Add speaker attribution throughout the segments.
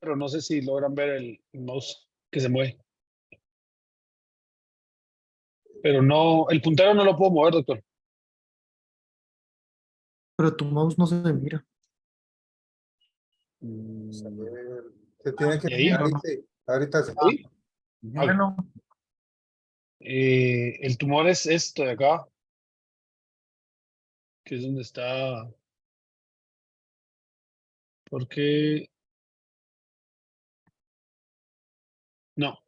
Speaker 1: pero no sé si logran ver el mouse que se mueve. Pero no, el puntero no lo puedo mover, doctor.
Speaker 2: Pero tu mouse no se mira.
Speaker 3: Vamos a ver. Se tiene que
Speaker 1: ¿Y ahí?
Speaker 3: mirar, dice, ahorita se
Speaker 1: ¿Ahí?
Speaker 3: Ujú.
Speaker 1: Ah,
Speaker 2: Bueno,
Speaker 1: el tumor es esto de acá, que es donde está. Porque no,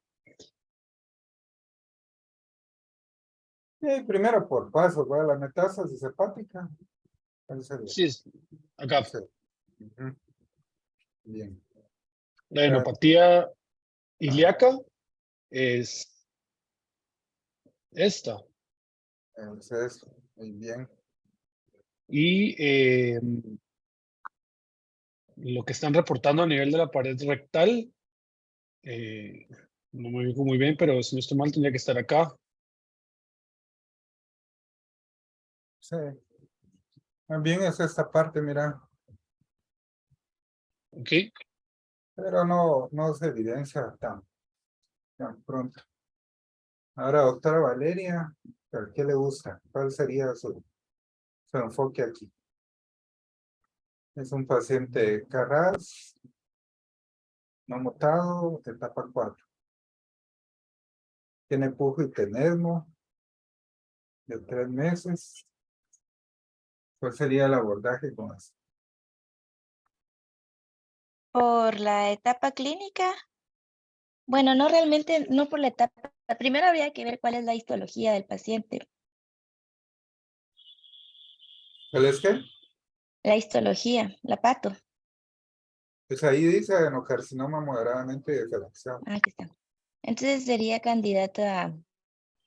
Speaker 3: Primero por paso, ¿va? La metástasis hepática. ¿Cuál sería?
Speaker 1: sí es acá.
Speaker 3: Sí. Ujú. Bien.
Speaker 1: La venopatía ilíaca es esta.
Speaker 3: Entonces, muy bien.
Speaker 1: Y lo que están reportando a nivel de la pared rectal, eh, no me ubico muy bien, pero si no estoy mal, tendría que estar acá.
Speaker 3: Sí. Más bien es esta parte, mira.
Speaker 1: ¿Ok?
Speaker 3: Pero no se evidencia tan pronto. Ahora, doctora Valeria, ¿por qué le gusta? ¿Cuál sería su enfoque aquí? Es un paciente Carras, no mutado, etapa 4. Tiene pujo y tenesmo de 3 meses. ¿Cuál sería el abordaje con eso?
Speaker 4: Por la etapa clínica, bueno, no realmente, no por la etapa. Primero habría que ver cuál es la histología del paciente.
Speaker 3: ¿Cuál es qué?
Speaker 4: La histología, la pato.
Speaker 3: Pues ahí dice adenocarcinoma moderadamente diferenciado.
Speaker 4: Ah, aquí está. Entonces sería candidato a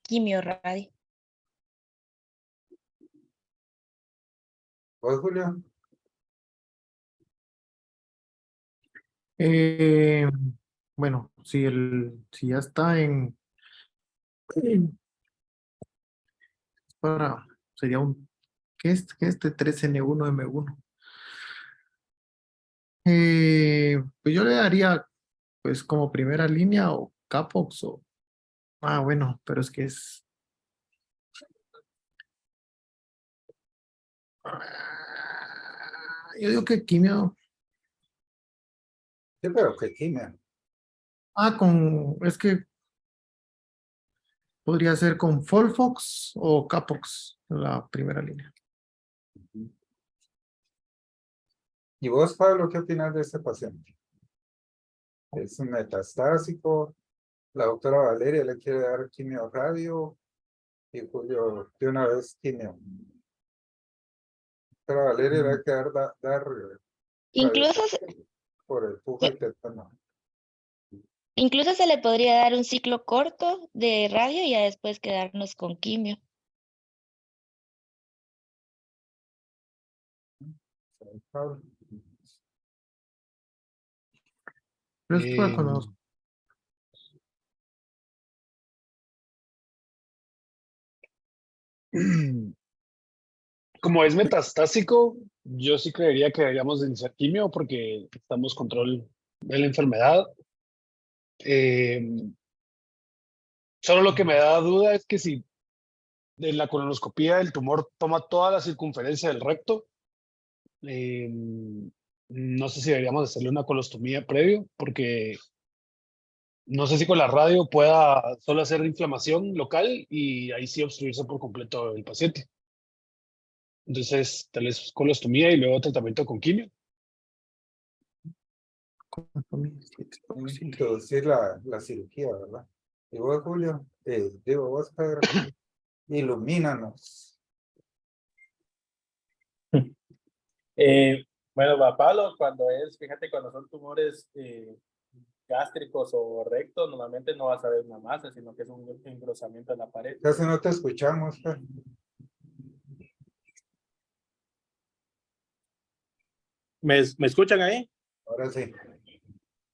Speaker 4: quimio radio.
Speaker 3: ¿Vos, Julio?
Speaker 2: eh, bueno, si ya está sería ¿qué es de 3N1M1? Pues yo le daría, pues como primera línea o Capox bueno, pero es que yo digo que quimio,
Speaker 3: Sí, pero que quimia.
Speaker 2: es que podría ser con Folfox o Capox, la primera línea.
Speaker 3: ¿Y vos, Pablo, qué opinas de este paciente? Es un metastásico. La doctora Valeria le quiere dar quimio radio y Julio de una vez quimio. Pero a Valeria le va a quedar dar
Speaker 4: Incluso,
Speaker 3: radioterapia por el pujo y tétano.
Speaker 4: incluso se le podría dar un ciclo corto de radio y ya después quedarnos con quimio.
Speaker 3: Pablo.
Speaker 2: Pero esto fue
Speaker 1: Eh,
Speaker 2: cuando
Speaker 1: como es metastásico, yo sí creería que deberíamos de iniciar quimio porque estamos control de la enfermedad. Solo lo que me da duda es que si en la colonoscopía el tumor toma toda la circunferencia del recto, eh, no sé si deberíamos hacerle una colostomía previo, porque no sé si con la radio pueda solo hacer inflamación local y ahí sí obstruirse por completo el paciente. Entonces, tal vez colostomía y luego tratamiento con quimio.
Speaker 3: Introducir la cirugía, ¿verdad? Y vos, Julio, digo vos, Pedro, ilumínanos.
Speaker 5: Bueno, Pablo, fíjate, cuando son tumores gástricos o rectos, normalmente no vas a ver una masa, sino que es un engrosamiento en la pared.
Speaker 3: Casi no te escuchamos, Pedro.
Speaker 5: ¿Me escuchan ahí?
Speaker 3: Ahora sí.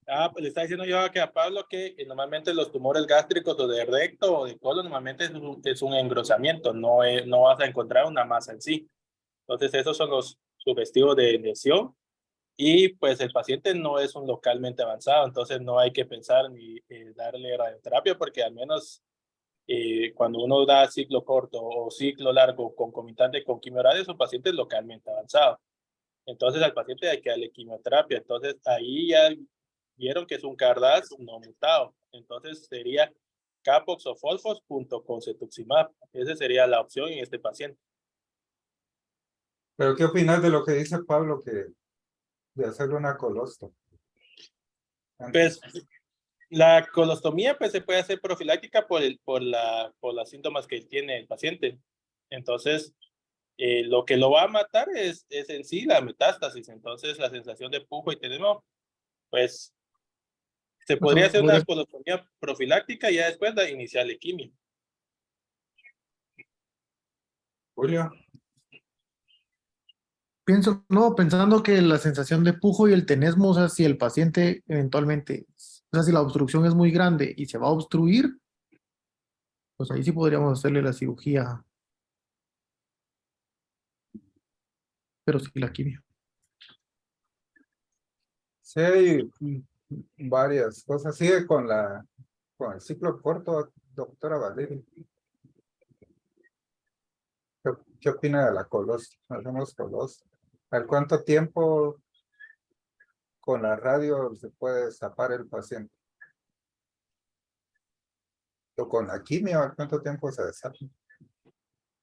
Speaker 5: Pues le está diciendo yo a Pablo que normalmente los tumores gástricos o de recto o de colon normalmente es un engrosamiento, no vas a encontrar una masa en sí. Entonces esos son los sugestivos de lesión Y pues el paciente no es un localmente avanzado, entonces no hay que pensar ni darle radioterapia, porque al menos cuando uno da ciclo corto o ciclo largo concomitante con quimioterapia, son pacientes localmente avanzados. Entonces al paciente hay que darle quimioterapia. Entonces ahí ya vieron que es un CARDAS no mutado. Entonces sería Capox o Folfos junto con cetuximab. Esa sería la opción en este paciente.
Speaker 3: Pero ¿qué opinas de lo que dice Pablo de hacerle una colostro?
Speaker 5: Pues la colostomía pues se puede hacer profiláctica por las síntomas que tiene el paciente. Entonces, lo que lo va a matar es en sí la metástasis. Entonces, la sensación de pujo y tenemos, pues, se podría hacer una colostomía profiláctica y ya después iniciar la quimio.
Speaker 3: Julio.
Speaker 2: Pienso, no, pensando que la sensación de pujo y el tenesmo, o sea, si el paciente eventualmente, o sea, si la obstrucción es muy grande y se va a obstruir, pues ahí sí podríamos hacerle la cirugía, pero sí la quimio.
Speaker 3: Sí, hay varias cosas. Sigue con el ciclo corto, doctora Valeria. ¿Qué opina de la colostro? Hacemos colostro. ¿Al cuánto tiempo con la radio se puede destapar el paciente? ¿O con la quimio, al cuánto tiempo se destapa?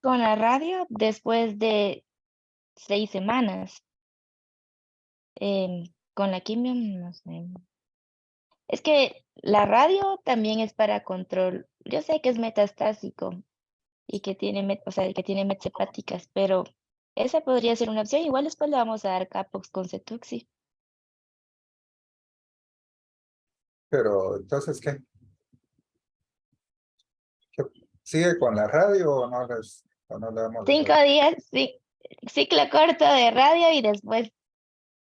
Speaker 4: Con la radio, después de 6 semanas. Con la quimio, no sé. Es que la radio también es para control. Yo sé que es metastásico y que tiene, o sea, que tiene metas hepáticas, pero esa podría ser una opción. Igual después le vamos a dar Capox con Cetuxi.
Speaker 3: Pero entonces, ¿qué? ¿Sigue con la radio o no le damos la
Speaker 4: 5
Speaker 3: radio?
Speaker 4: días, sí, ciclo corto de radio y después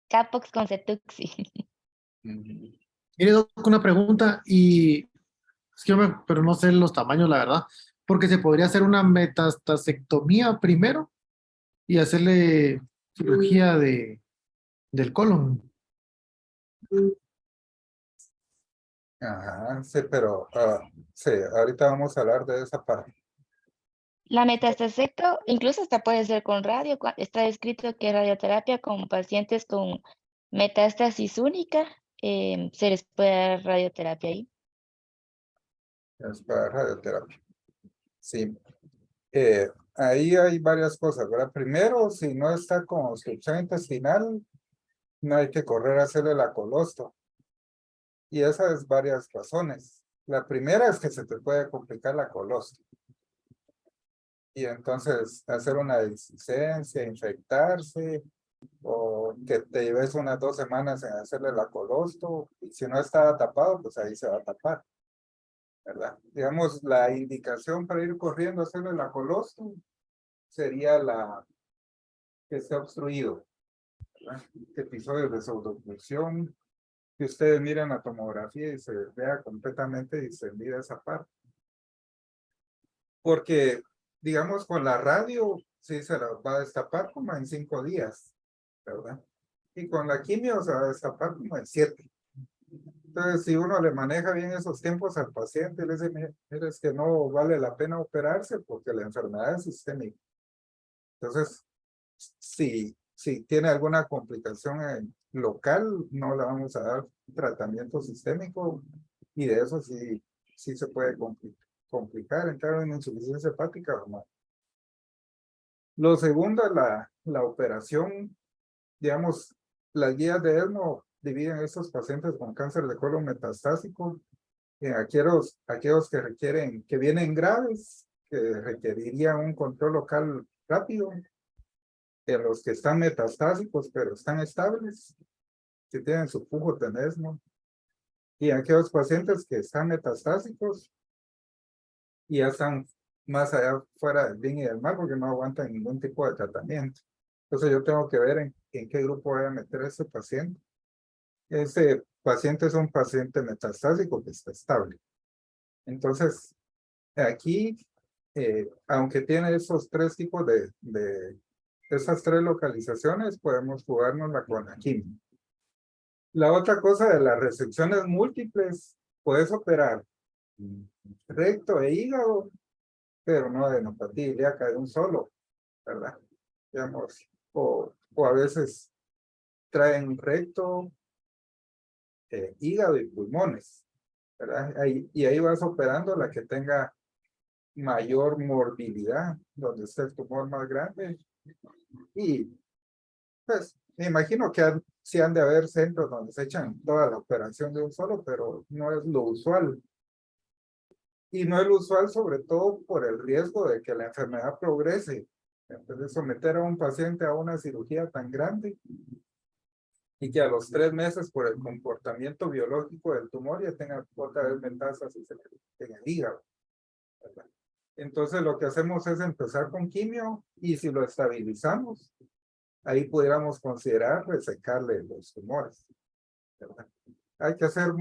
Speaker 4: Capox con Cetuxi.
Speaker 3: Ujú.
Speaker 2: Mire, Doc, una pregunta, y es que pero no sé los tamaños, la verdad, porque se podría hacer una metastasectomía primero y hacerle cirugía del colon.
Speaker 3: Ajá, sí, pero sí, ahorita vamos a hablar de esa parte.
Speaker 4: La metastasecto, incluso hasta puede ser con radio. Está escrito que radioterapia con pacientes con metástasis única, se les puede dar radioterapia ahí.
Speaker 3: Es para radioterapia. Sí. Ahí hay varias cosas, ¿verdad? Primero, si no está con obstrucción intestinal, no hay que correr a hacerle la colostro. Y esas es varias razones. La primera es que se te puede complicar la colostro. Y entonces hacer una dehiscencia, infectarse, o que te lleves unas 2 semanas en hacerle la colostro. Y si no está tapado, pues ahí se va a tapar, ¿verdad? Digamos, la indicación para ir corriendo a hacerle la colostro sería que esté obstruido, ¿verdad? Episodios de pseudoobstrucción, que ustedes miren la tomografía y se vea completamente distendida esa parte. Porque, digamos, con la radio, sí se la va a destapar como en 5 días, ¿verdad? Y con la quimio se va a destapar como en 7. Entonces, si uno le maneja bien esos tiempos al paciente, le dice, mire, es que no vale la pena operarse porque la enfermedad es sistémica. Entonces, si tiene alguna complicación local, no le vamos a dar tratamiento sistémico y de eso sí se puede complicar, entrar en insuficiencia hepática o no. Lo segundo es la operación, digamos, las guías de ESMO dividen a estos pacientes con cáncer de colon metastásico en aquellos que vienen graves, que requerirían un control local rápido, en los que están metastásicos pero están estables, que tienen su flujo tenesmo, y aquellos pacientes que están metastásicos y ya están más allá fuera del bien y del mal porque no aguantan ningún tipo de tratamiento. Entonces yo tengo que ver en qué grupo voy a meter a ese paciente. Ese paciente es un paciente metastásico que está estable. Entonces, aquí, aunque tiene esos 3 tipos esas 3 localizaciones, podemos jugárnosla con la quimio. La otra cosa de las resecciones múltiples, puedes operar recto e hígado, pero no de neuropatía ilíaca de un solo, ¿verdad? Digamos, o a veces traen recto, hígado y pulmones, ¿verdad? Y ahí vas operando la que tenga mayor morbilidad, donde esté el tumor más grande. Y pues me imagino que sí han de haber centros donde se echan toda la operación de un solo, pero no es lo usual. Y no es lo usual sobre todo por el riesgo de que la enfermedad progrese. Entonces someter a un paciente a una cirugía tan grande y que a los 3 meses por el comportamiento biológico del tumor ya tenga otra vez metástasis en el hígado, ¿verdad? Entonces lo que hacemos es empezar con quimio y si lo estabilizamos, ahí pudiéramos considerar resecarle los tumores, ¿verdad? Hay que hacer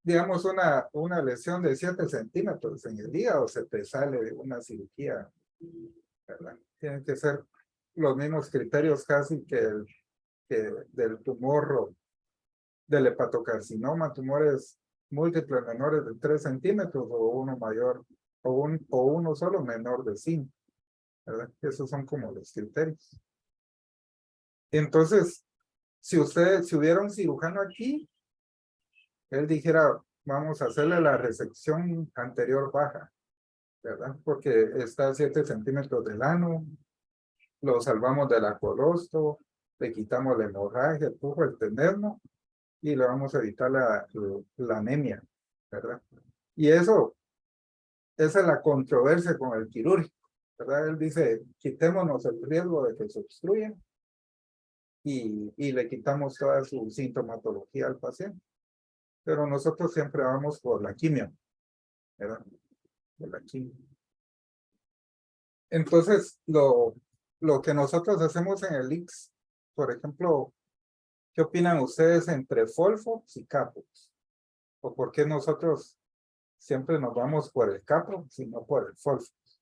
Speaker 3: digamos, una lesión de 7 centímetros en el hígado, se te sale de una cirugía, ¿verdad? Tienen que ser los mismos criterios casi que del tumor, del hepatocarcinoma, tumores múltiples menores de 3 centímetros o uno mayor, o uno solo menor de 5, ¿verdad? Esos son como los criterios. Entonces, si hubiera un cirujano aquí, él dijera, vamos a hacerle la resección anterior baja, ¿verdad? Porque está a 7 centímetros del ano, lo salvamos del acolosto, le quitamos la hemorragia, el tubo, el tenermo, y le vamos a evitar la anemia, ¿verdad? Y esa es la controversia con el quirúrgico, ¿verdad? Él dice, quitémonos el riesgo de que se obstruya y le quitamos toda su sintomatología al paciente. Pero nosotros siempre vamos por la quimio, ¿verdad? Por la quimio. Entonces, lo que nosotros hacemos en el IX, por ejemplo, ¿qué opinan ustedes entre Folfox y Capox? ¿O por qué nosotros siempre nos vamos por el Capox y no por el Folfox?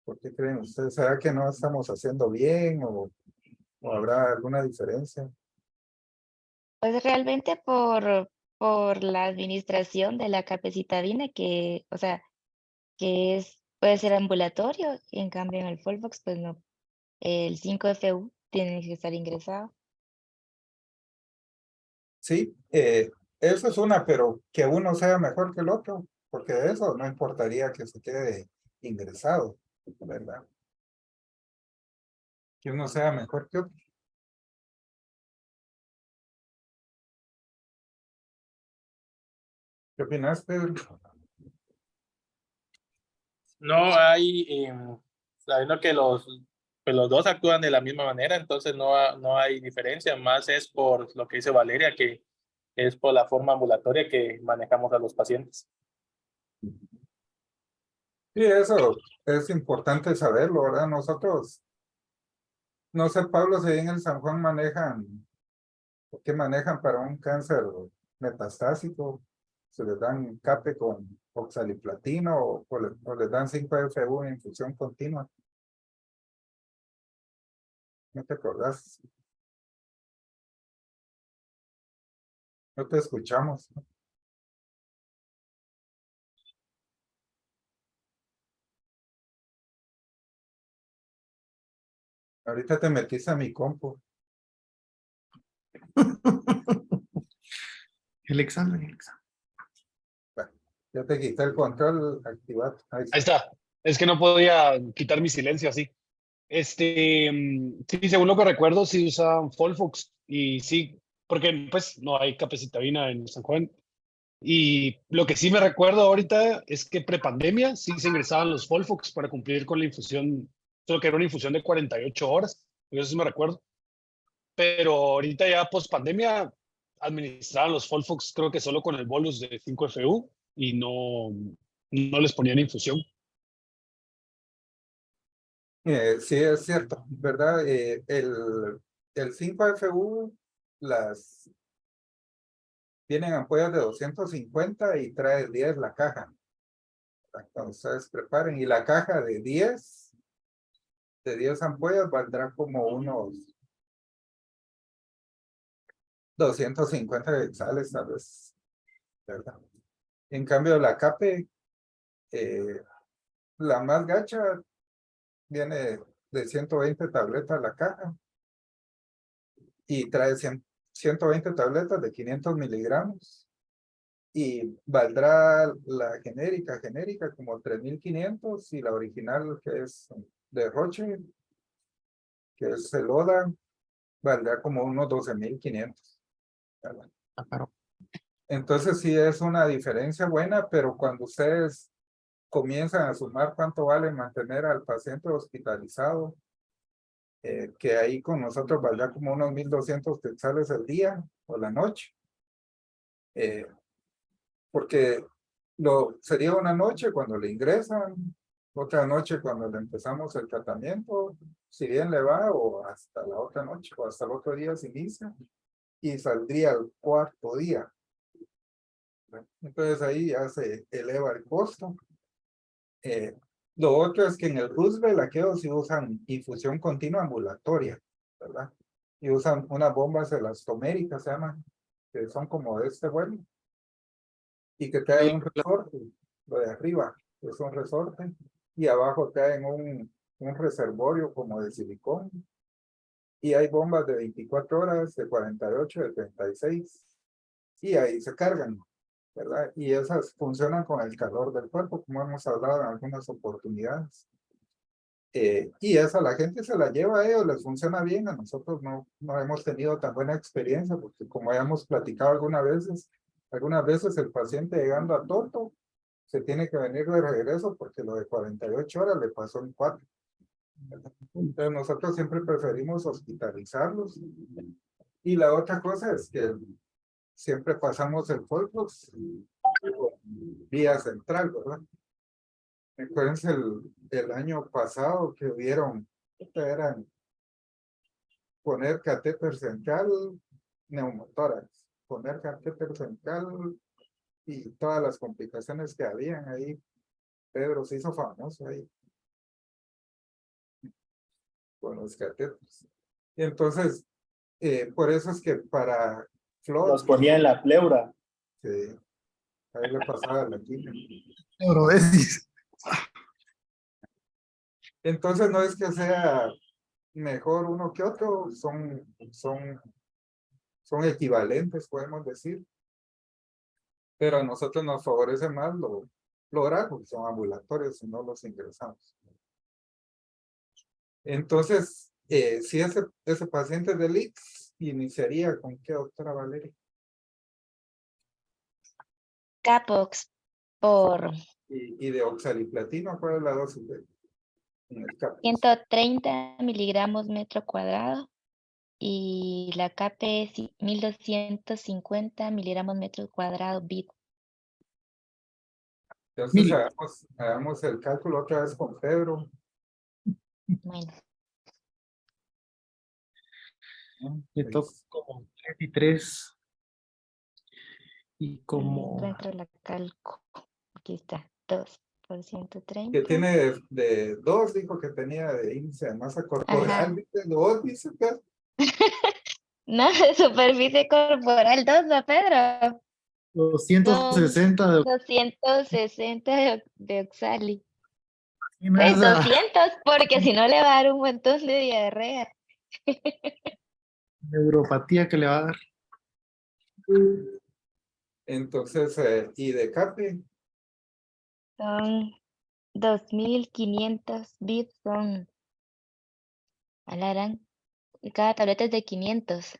Speaker 3: ¿Por qué creen ustedes? ¿Será que no estamos haciendo bien o habrá alguna diferencia?
Speaker 4: Pues realmente por la administración de la capecitabina, que, o sea, puede ser ambulatorio, y en cambio en el Folfox, pues no. El 5FU tiene que estar ingresado.
Speaker 3: Sí, eso es una, pero que uno sea mejor que el otro, porque de eso no importaría que se quede ingresado, ¿verdad? Que uno sea mejor que otro. ¿Qué opinas, Pedro?
Speaker 5: No hay, sabiendo que pues los dos actúan de la misma manera, entonces no hay diferencia, más es por lo que dice Valeria, que es por la forma ambulatoria que manejamos a los pacientes.
Speaker 3: Sí, eso es importante saberlo, ¿verdad? Nosotros, no sé, Pablo, si en el San Juan ¿qué manejan para un cáncer metastásico? ¿Se les dan cape con oxaliplatino o les dan 5FU en infusión continua? ¿No te acordás? No te escuchamos. Ahorita te metiste a mi compu.
Speaker 2: El examen, el examen.
Speaker 3: Bueno, ya te quité el control, activado. Ahí
Speaker 1: Ahí
Speaker 3: está.
Speaker 1: está. Es que no podía quitar mi silencio así. Sí, según lo que recuerdo, sí usan Folfox y sí, porque pues no hay capecitabina en San Juan. Y lo que sí me recuerdo ahorita es que prepandemia sí se ingresaban los Folfox para cumplir con la infusión, solo que era una infusión de 48 horas, eso sí me recuerdo. Pero ahorita ya post pandemia administraban los Folfox creo que solo con el bolus de 5FU y no les ponían infusión.
Speaker 3: Sí, es cierto, ¿verdad? El 5FU tienen ampollas de 250 y trae 10 la caja. Cuando ustedes preparen. Y la caja de 10 ampollas valdrá como unos 250 hexales tal vez, ¿verdad? En cambio, la CAPE, la más gacha, viene de 120 tabletas la caja y trae 120 tabletas de 500 miligramos y valdrá la genérica como 3.500 y la original que es de Roche, que es el Oda, valdrá como unos 12.500.
Speaker 2: Pero
Speaker 3: Entonces sí es una diferencia buena, pero cuando ustedes comienzan a sumar cuánto vale mantener al paciente hospitalizado, que ahí con nosotros valdrá como unos 1.200 quetzales al día o la noche. Porque sería una noche cuando le ingresan, otra noche cuando le empezamos el tratamiento, si bien le va, o hasta la otra noche, o hasta el otro día se inicia, y saldría el cuarto día. Entonces ahí ya se eleva el costo. Lo otro es que en el Roosevelt, aquellos sí usan infusión continua ambulatoria, ¿verdad? Y usan unas bombas elastoméricas, se llaman, que son como de este vuelo, y que traen un resorte, lo de arriba, es un resorte, y abajo traen un reservorio como de silicón, y hay bombas de 24 horas, de 48, de 36, y ahí se cargan, ¿verdad? Y esas funcionan con el calor del cuerpo, como hemos hablado en algunas oportunidades. Y esa la gente se la lleva a ellos, les funciona bien, a nosotros no hemos tenido tan buena experiencia, porque como ya hemos platicado algunas veces el paciente llegando a Toto se tiene que venir de regreso porque lo de 48 horas le pasó en 4. Entonces nosotros siempre preferimos hospitalizarlos. Y la otra cosa es que siempre pasamos el Folflox vía central, ¿verdad? Acuérdense el año pasado que hubieron, eran poner catéter central, neumotórax, poner catéter central y todas las complicaciones que habían ahí. Pedro se hizo famoso ahí con los catéteres. Y entonces, por eso es que para Flor,
Speaker 5: Nos ponía en la pleura.
Speaker 3: ahí le pasaba la quimio.
Speaker 2: neurodesis.
Speaker 3: Entonces no es que sea mejor uno que otro, son equivalentes, podemos decir. Pero a nosotros nos favorece más lo oral, porque son ambulatorios y no los ingresamos. Entonces, si ese paciente de Lix iniciaría con qué, doctora Valeria?
Speaker 4: Capox por
Speaker 3: Y de oxaliplatino, ¿cuál es la dosis en el CAP?
Speaker 4: 130 miligramos metro cuadrado y la CAPE es 1250 miligramos metro cuadrado bit.
Speaker 3: Entonces,
Speaker 2: Mil.
Speaker 3: hagamos el cálculo otra vez con Pedro.
Speaker 4: Bueno,
Speaker 2: Le toco como 33 y como
Speaker 4: encuentro la calco. Aquí está, 2 por
Speaker 3: Que
Speaker 4: 130.
Speaker 3: tiene de 2, dijo que tenía de índice de masa corporal, ¿viste? 2, dice acá.
Speaker 4: No, de superficie corporal 2, ¿no, Pedro?
Speaker 2: 260 de
Speaker 4: 260 de oxali.
Speaker 2: oxina,
Speaker 4: Pues
Speaker 2: esa
Speaker 4: 200, porque si no le va a dar un montón de diarrea.
Speaker 2: neuropatía que le va a dar.
Speaker 3: Entonces, y de CAPE,
Speaker 4: Son 2500 bits, son alarán. Y cada tableta es de 500.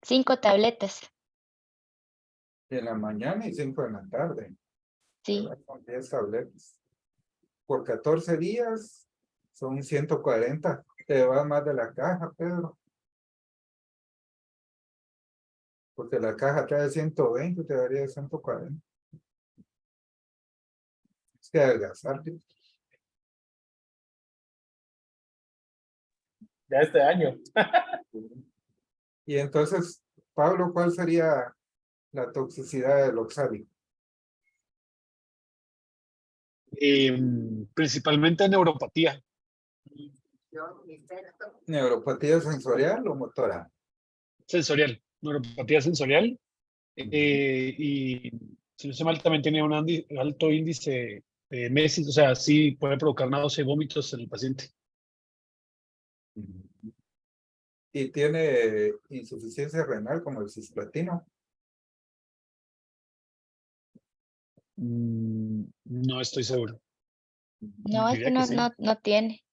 Speaker 4: 5 tabletas,
Speaker 3: en la mañana y 5 en la tarde.
Speaker 4: sí.
Speaker 3: ¿Verdad? Con 10 tabletas. Por 14 días son 140. Te vas más de la caja, Pedro. Porque la caja trae 120, te daría 140. Es que adelgazarte.
Speaker 5: Ya este año.
Speaker 3: Y entonces, Pablo, ¿cuál sería la toxicidad del oxálico?
Speaker 1: Principalmente neuropatía.
Speaker 3: ¿Neuropatía sensorial o motora?
Speaker 1: sensorial, neuropatía sensorial. Y si no se mal, también tiene un alto índice de meses, o sea, sí puede provocar náusea y vómitos en el paciente.
Speaker 3: Y tiene insuficiencia renal como el cisplatino.
Speaker 1: No estoy seguro.
Speaker 4: No, este
Speaker 1: Diría que
Speaker 4: no,
Speaker 1: sí.
Speaker 4: no tiene.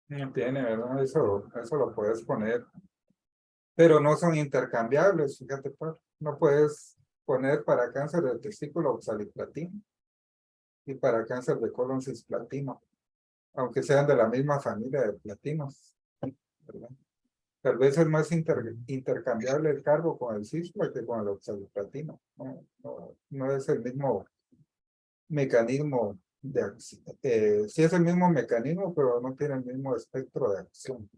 Speaker 3: No tiene, ¿verdad? Eso lo puedes poner. Pero no son intercambiables, fíjate, Pablo. No puedes poner para cáncer de testículo oxaliplatino y para cáncer de colon cisplatino, aunque sean de la misma familia de platinos, ¿verdad? Tal vez es más intercambiable el carbo con el cispa que con el oxaliplatino. No es el mismo mecanismo de acción. Sí es el mismo mecanismo, pero no tiene el mismo espectro de acción.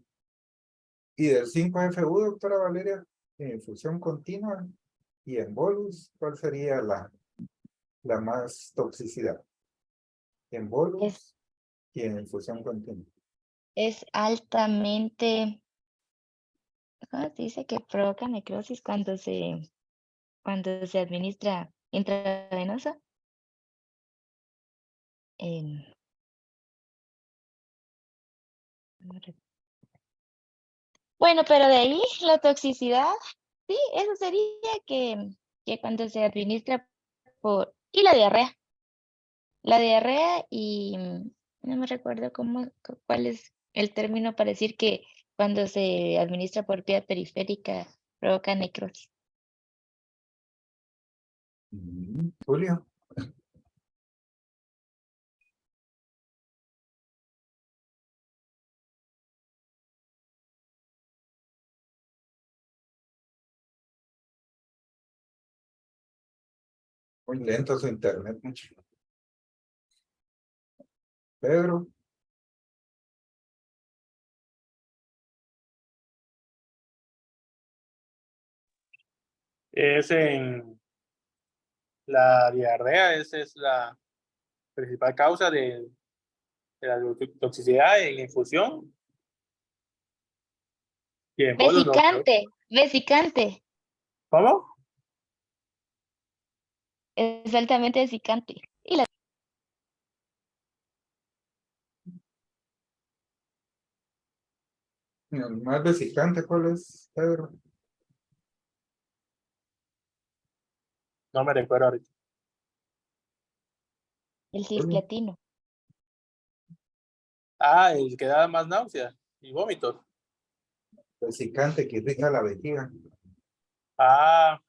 Speaker 3: Y del 5FU, doctora Valeria, en infusión continua y en bolus, ¿cuál sería la más toxicidad? En bolus y en infusión continua.
Speaker 4: Es altamente, ¿cómo se dice? Que provoca necrosis cuando se administra intravenosa. Em, no recuerdo. Bueno, pero de ahí la toxicidad, sí, eso sería que cuando se administra y la diarrea. La diarrea y no me recuerdo cuál es el término para decir que cuando se administra por vía periférica provoca necrosis.
Speaker 3: Julio. Muy lento su internet, mucho. Pedro.
Speaker 5: Es en la diarrea, esa es la principal causa de la toxicidad en infusión. Y en bolos no creo.
Speaker 4: Vesicante,
Speaker 5: ¿Cómo?
Speaker 4: es altamente vesicante. Y la
Speaker 3: El más vesicante, ¿cuál es, Pedro?
Speaker 5: No me recuerdo ahorita.
Speaker 4: el
Speaker 3: Julio.
Speaker 4: cisplatino.
Speaker 5: Ah, el que da más náuseas y vómitos.
Speaker 3: Vesicante que irrita la vejiga.
Speaker 5: Ah,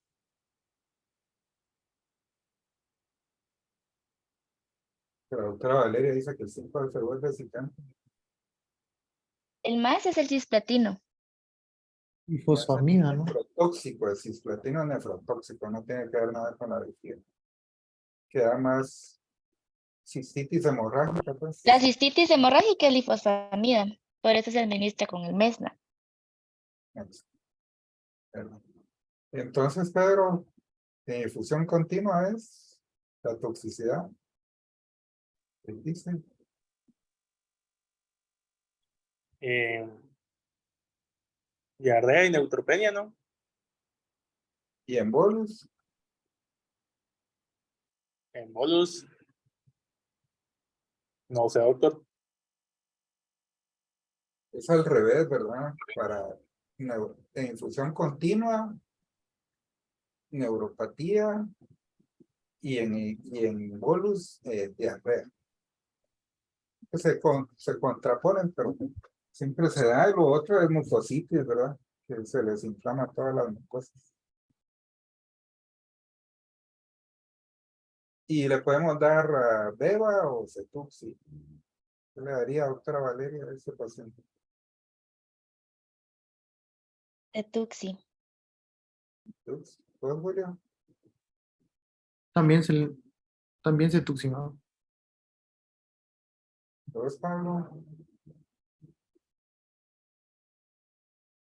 Speaker 3: La doctora Valeria dice que el 5FU es vesicante.
Speaker 4: El más es el cisplatino.
Speaker 2: Y fosfamida, ¿no?
Speaker 3: Nefrotóxico, el cisplatino es nefrotóxico, no tiene que ver nada con la vejiga. Queda más cistitis hemorrágica, pues.
Speaker 4: La cistitis hemorrágica es la ifosfamida, por eso se administra con el mesna.
Speaker 3: Entonces, Pedro, infusión continua es la toxicidad. ¿Qué dice?
Speaker 5: diarrea y neutropenia, ¿no?
Speaker 3: Y en bolus,
Speaker 5: En bolos, no sé, doctor.
Speaker 3: es al revés, ¿verdad? En infusión continua, neuropatía y en bolus, diarrea. Se contraponen, pero siempre se da. Y lo otro es mucositis, ¿verdad? Que se les inflama todas las mucosas. Y le podemos dar beba o cetuxi. ¿Qué le daría, doctora Valeria, a ese paciente?
Speaker 4: Cetuxi.
Speaker 3: Cetuxi. ¿Pues, Julio?
Speaker 2: También se tuximaba.
Speaker 3: ¿Pues, Pablo?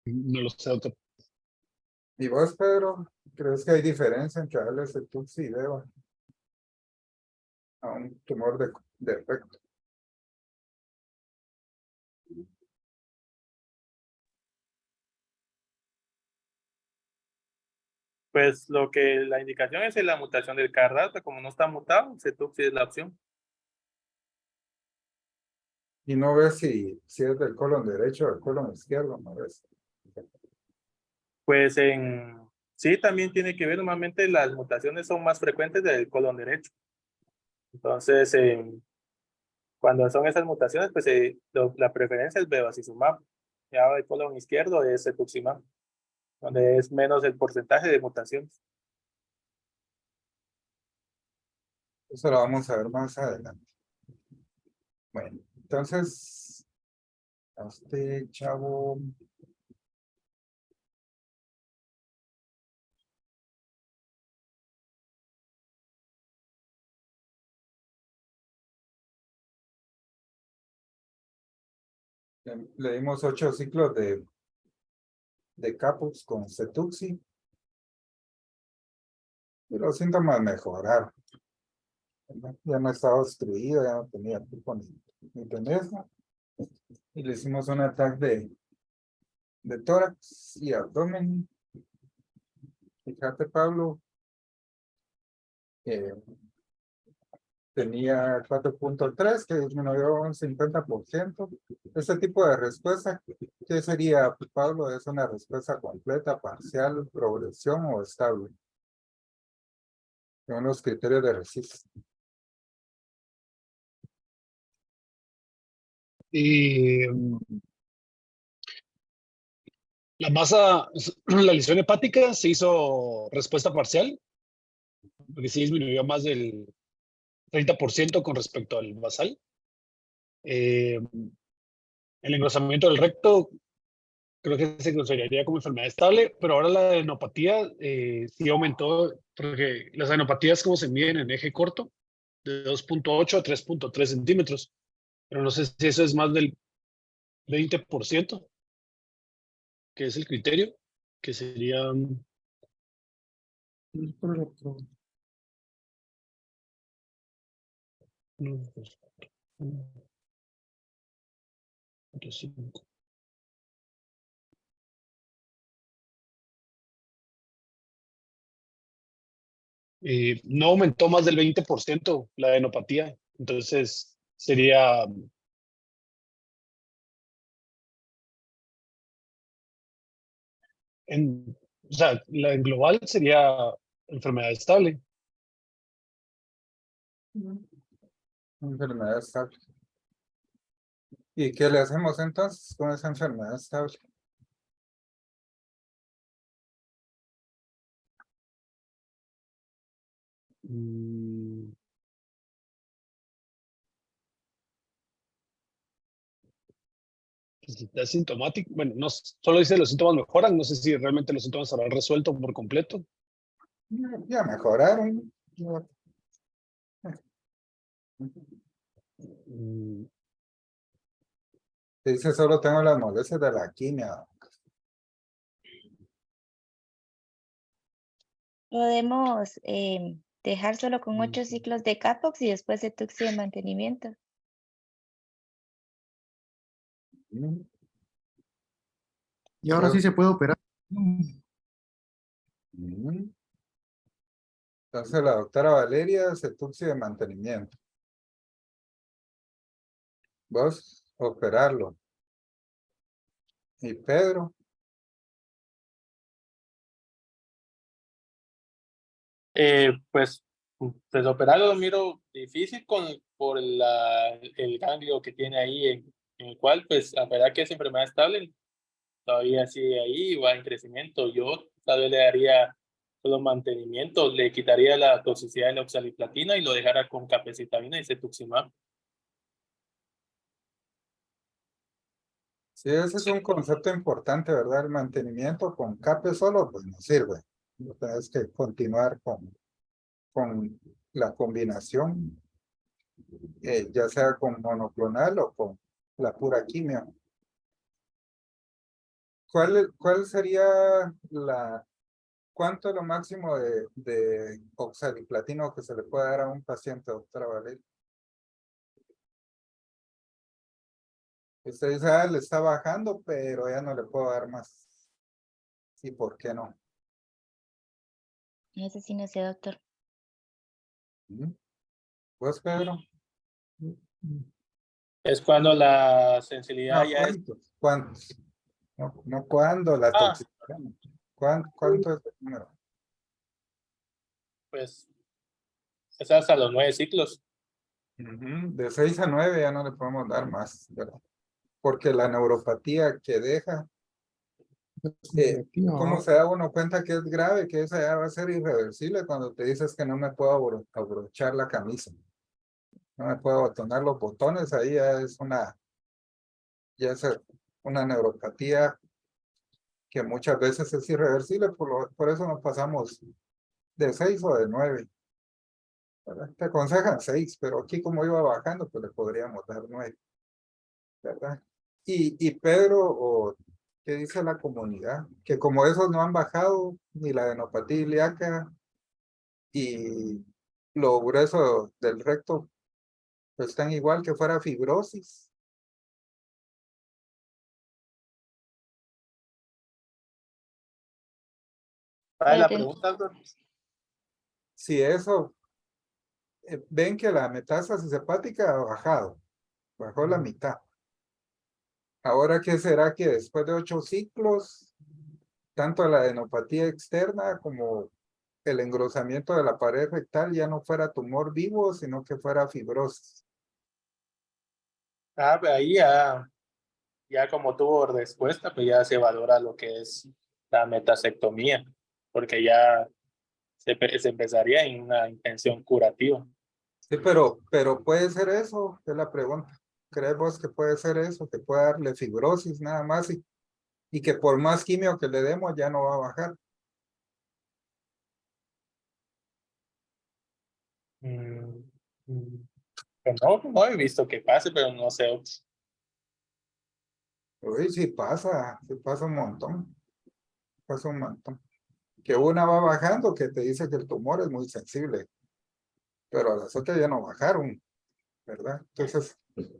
Speaker 1: No lo sé, doctor.
Speaker 3: ¿Y vos, Pedro? ¿Crees que hay diferencia entre darle cetuxi y beba a un tumor de recto?
Speaker 5: Pues lo que la indicación es la mutación del cardato, como no está mutado, Cetuxi es la opción.
Speaker 3: Y no ves si es del colon derecho o del colon izquierdo, no ves.
Speaker 5: Pues sí, también tiene que ver, normalmente las mutaciones son más frecuentes del colon derecho. Entonces, cuando son esas mutaciones, pues la preferencia es bevacizumab. Ya el colon izquierdo es cetuximab, donde es menos el porcentaje de mutaciones.
Speaker 3: Eso lo vamos a ver más adelante. Bueno, entonces, a usted, chavo. Le dimos 8 ciclos de Capux con Cetuxi. Y los síntomas mejoraron. Ya no estaba obstruido, ya no tenía tipo ni tenesa. Y le hicimos un ataque de tórax y abdomen. Fíjate, Pablo, que tenía 4.3, que disminuyó un 50%. Este tipo de respuesta, ¿qué sería, Pablo? ¿Es una respuesta completa, parcial, progresión o estable? Son los criterios de RECIST.
Speaker 1: Y la masa, la lesión hepática se hizo respuesta parcial, porque sí disminuyó más del 30% con respecto al basal. El engrosamiento del recto creo que se consideraría como enfermedad estable, pero ahora la adenopatía sí aumentó, porque las adenopatías como se miden en eje corto, de 2.8 a 3.3 centímetros, pero no sé si eso es más del 20%, que es el criterio, que sería...
Speaker 2: Por el otro.
Speaker 1: uno, dos, uno, cuatro, cinco. No aumentó más del 20% la adenopatía, entonces sería o sea, en global sería enfermedad estable.
Speaker 3: Enfermedad estable. ¿Y qué le hacemos entonces con esa enfermedad estable?
Speaker 1: Mm, pues, es sintomático. Bueno, no solo dice los síntomas mejoran, no sé si realmente los síntomas se habrán resuelto por completo.
Speaker 3: Ya mejoraron.
Speaker 1: Mm,
Speaker 3: Dice, solo tengo las molestias de la quimio.
Speaker 4: Podemos dejar solo con 8 ciclos de Capox y después Cetuxi de mantenimiento.
Speaker 2: Y ahora sí se puede operar.
Speaker 3: Entonces la doctora Valeria, Cetuxi de mantenimiento. Vos, operarlo. Y Pedro,
Speaker 5: Pues operarlo lo miro difícil por el ganglio que tiene ahí, en el cual, pues, a pesar que es enfermedad estable, todavía sigue ahí, va en crecimiento. Yo tal vez le daría solo mantenimiento, le quitaría la toxicidad de la oxaliplatina y lo dejara con capecitabina y cetuximab.
Speaker 3: sí, ese es un concepto importante, ¿verdad? El mantenimiento con CAPE solo, pues no sirve. Tienes que continuar con la combinación, ya sea con monoclonal o con la pura quimio. ¿Cuál sería cuánto es lo máximo de oxaliplatino que se le puede dar a un paciente, doctora Valeria? Usted dice, le está bajando, pero ya no le puedo dar más. ¿Y por qué no?
Speaker 4: Ese sí no sé, doctor.
Speaker 3: ¿Vos, Pedro?
Speaker 5: Es cuando la sensibilidad
Speaker 3: No,
Speaker 5: ya es...
Speaker 3: ¿cuántos? ¿Cuántos? No, no cuándo la
Speaker 5: Ah,
Speaker 3: toxicidad. ¿Cuánto es el número?
Speaker 5: pues es hasta los 9 ciclos.
Speaker 3: De 6 a 9 ya no le podemos dar más, ¿verdad? Porque la neuropatía que deja, ¿cómo se da uno cuenta que es grave? Que esa ya va a ser irreversible cuando te dices que no me puedo abrochar la camisa, no me puedo abotonar los botones, ahí ya es una neuropatía que muchas veces es irreversible, por eso nos pasamos de 6 o de 9. ¿Verdad? Te aconsejan 6, pero aquí como iba bajando, pues le podríamos dar 9, ¿verdad? Y Pedro, o ¿qué dice la comunidad? Que como esos no han bajado, ni la adenopatía ilíaca y lo grueso del recto, pues están igual que fuera fibrosis.
Speaker 5: ¿Vale la
Speaker 4: Pero
Speaker 5: pregunta, doctor?
Speaker 3: Si eso, ven que la metástasis hepática ha bajado, bajó la mitad. Ahora, ¿qué será que después de 8 ciclos, tanto la adenopatía externa como el engrosamiento de la pared rectal ya no fuera tumor vivo, sino que fuera fibrosis?
Speaker 5: Ah, pues ahí ya como tuvo respuesta, pues ya se valora lo que es la metasectomía, porque ya se empezaría en una intención curativa.
Speaker 3: Sí, pero puede ser eso, es la pregunta. ¿Crees vos que puede ser eso, que puede darle fibrosis nada más y que por más quimio que le demos ya no va a bajar?
Speaker 5: Mm, mm, pues no he visto que pase, pero no sé.
Speaker 3: Uy, sí pasa un montón, pasa un montón. Que una va bajando, que te dice que el tumor es muy sensible, pero las otras ya no bajaron, ¿verdad? Entonces,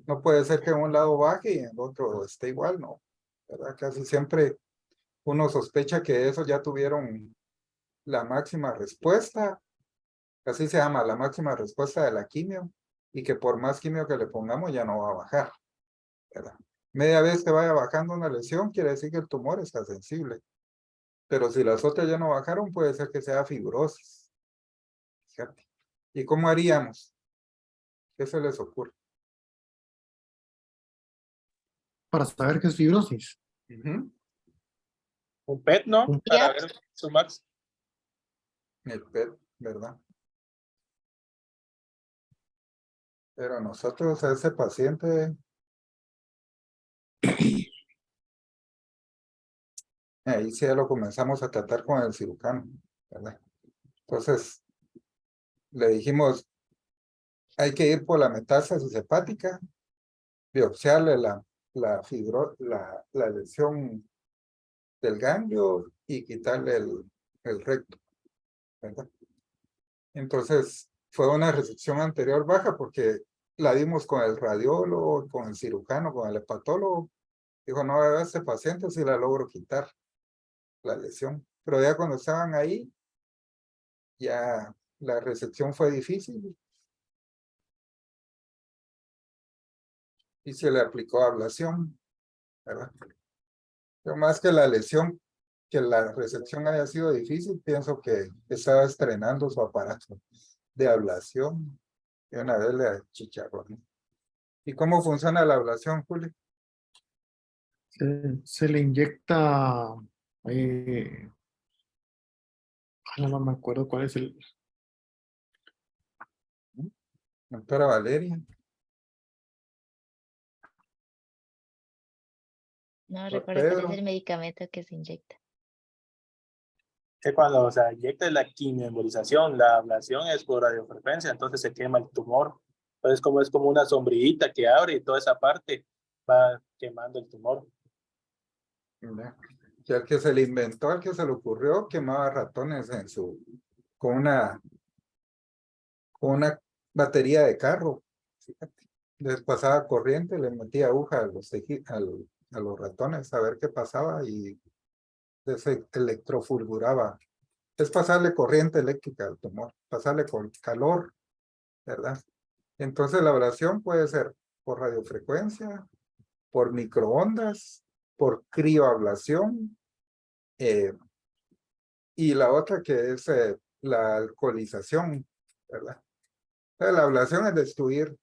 Speaker 3: no puede ser que en un lado baje y en el otro esté igual, ¿no? ¿Verdad? Casi siempre uno sospecha que esos ya tuvieron la máxima respuesta, así se llama, la máxima respuesta de la quimio, y que por más quimio que le pongamos ya no va a bajar, ¿verdad? Media vez que vaya bajando una lesión, quiere decir que el tumor está sensible. Pero si las otras ya no bajaron, puede ser que sea fibrosis. Fíjate. ¿Y cómo haríamos? ¿Qué se les ocurre?
Speaker 2: Para saber qué es fibrosis.
Speaker 3: Ujú.
Speaker 5: Un PET, ¿no?
Speaker 2: Un
Speaker 5: Para
Speaker 4: PET.
Speaker 5: ver su max.
Speaker 3: El PET, ¿verdad? Pero nosotros a ese paciente, ahí sí ya lo comenzamos a tratar con el cirujano, ¿verdad? Entonces, le dijimos, hay que ir por la metástasis hepática, biopsiarle la lesión del ganglio y quitarle el recto, ¿verdad? Entonces, fue una resección anterior baja porque la dimos con el radiólogo, con el cirujano, con el hepatólogo. Dijo, no, a este paciente sí la logro quitar, la lesión. Pero ya cuando estaban ahí, ya la resección fue difícil y se le aplicó ablación, ¿verdad? Pero más que la lesión, que la resección haya sido difícil, pienso que estaba estrenando su aparato de ablación y una vez le chicharrón. ¿Y cómo funciona la ablación, Julio?
Speaker 2: Se le inyecta, eh, no me acuerdo cuál es el,
Speaker 3: Doctora Valeria.
Speaker 4: No
Speaker 3: Por
Speaker 4: recuerdo cuál es
Speaker 3: Pedro.
Speaker 4: el medicamento que se inyecta.
Speaker 5: Que cuando se inyecta la quimioembolización, la ablación es por radiofrecuencia, entonces se quema el tumor. Entonces, como es como una sombrillita que abre y toda esa parte va quemando el tumor.
Speaker 3: ¿Verdad? Que al que se le inventó, al que se le ocurrió, quemaba ratones con una batería de carro. Fíjate. Les pasaba corriente, le metía aguja a los ratones a ver qué pasaba y se electrofulguraba es pasarle corriente eléctrica al tumor, pasarle con calor, ¿verdad? Entonces la ablación puede ser por radiofrecuencia, por microondas, por crioablación, y la otra que es la alcoholización, ¿verdad? La ablación es destruir